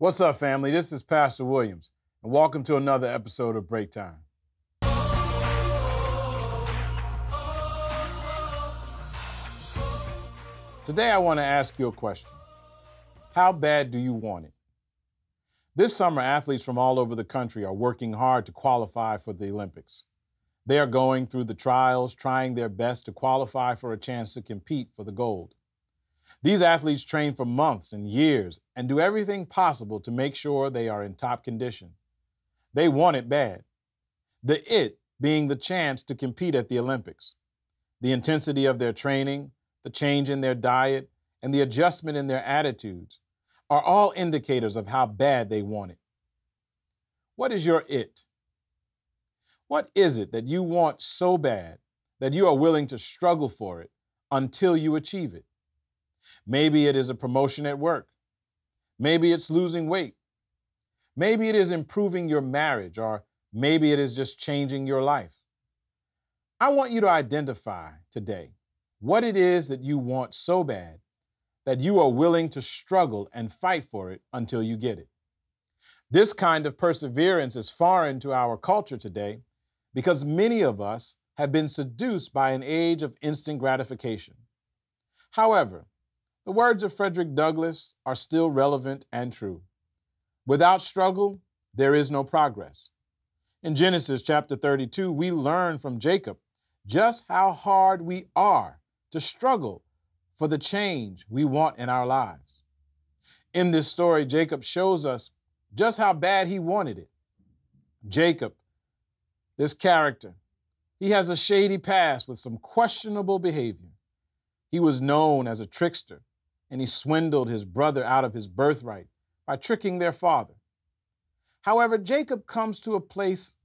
What's up, family? This is Pastor Williams, and welcome to another episode of Break Time. Today, I want to ask you a question. How bad do you want it? This summer, athletes from all over the country are working hard to qualify for the Olympics. They are going through the trials, trying their best to qualify for a chance to compete for the gold. These athletes train for months and years and do everything possible to make sure they are in top condition. They want it bad. The it being the chance to compete at the Olympics. The intensity of their training, the change in their diet, and the adjustment in their attitudes are all indicators of how bad they want it. What is your it? What is it that you want so bad that you are willing to struggle for it until you achieve it? Maybe it is a promotion at work. Maybe it's losing weight. Maybe it is improving your marriage, or maybe it is just changing your life. I want you to identify today what it is that you want so bad that you are willing to struggle and fight for it until you get it. This kind of perseverance is foreign to our culture today because many of us have been seduced by an age of instant gratification. However, the words of Frederick Douglass are still relevant and true. Without struggle, there is no progress. In Genesis chapter 32, we learn from Jacob just how hard we are to struggle for the change we want in our lives. In this story, Jacob shows us just how bad he wanted it. Jacob, this character, he has a shady past with some questionable behavior. He was known as a trickster, and he swindled his brother out of his birthright by tricking their father. However, Jacob comes to a place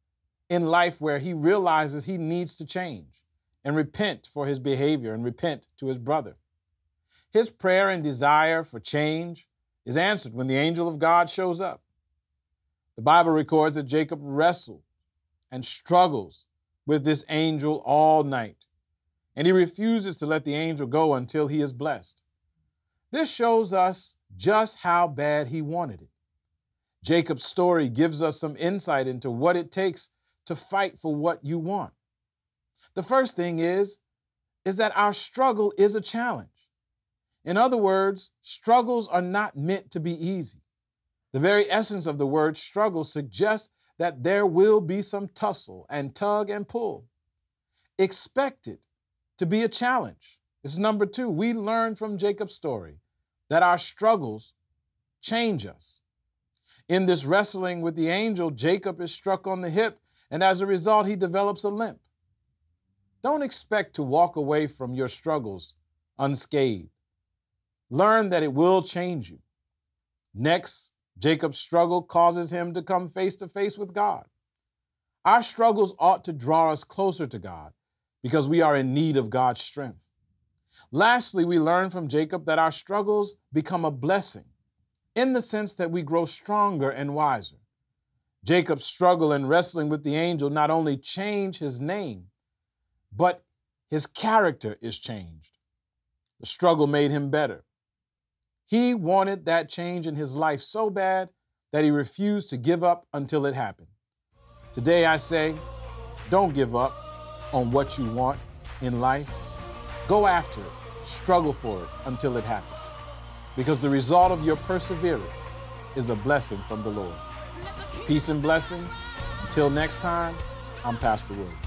in life where he realizes he needs to change and repent for his behavior and repent to his brother. His prayer and desire for change is answered when the angel of God shows up. The Bible records that Jacob wrestled and struggles with this angel all night, and he refuses to let the angel go until he is blessed. This shows us just how bad he wanted it. Jacob's story gives us some insight into what it takes to fight for what you want. The first thing is that our struggle is a challenge. In other words, struggles are not meant to be easy. The very essence of the word struggle suggests that there will be some tussle and tug and pull. Expect it to be a challenge. It's number two. We learn from Jacob's story that our struggles change us. In this wrestling with the angel, Jacob is struck on the hip, and as a result, he develops a limp. Don't expect to walk away from your struggles unscathed. Learn that it will change you. Next, Jacob's struggle causes him to come face to face with God. Our struggles ought to draw us closer to God because we are in need of God's strength. Lastly, we learn from Jacob that our struggles become a blessing in the sense that we grow stronger and wiser. Jacob's struggle in wrestling with the angel not only changed his name, but his character is changed. The struggle made him better. He wanted that change in his life so bad that he refused to give up until it happened. Today I say, don't give up on what you want in life. Go after it. Struggle for it until it happens. Because the result of your perseverance is a blessing from the Lord. Peace and blessings. Until next time, I'm Pastor Williams.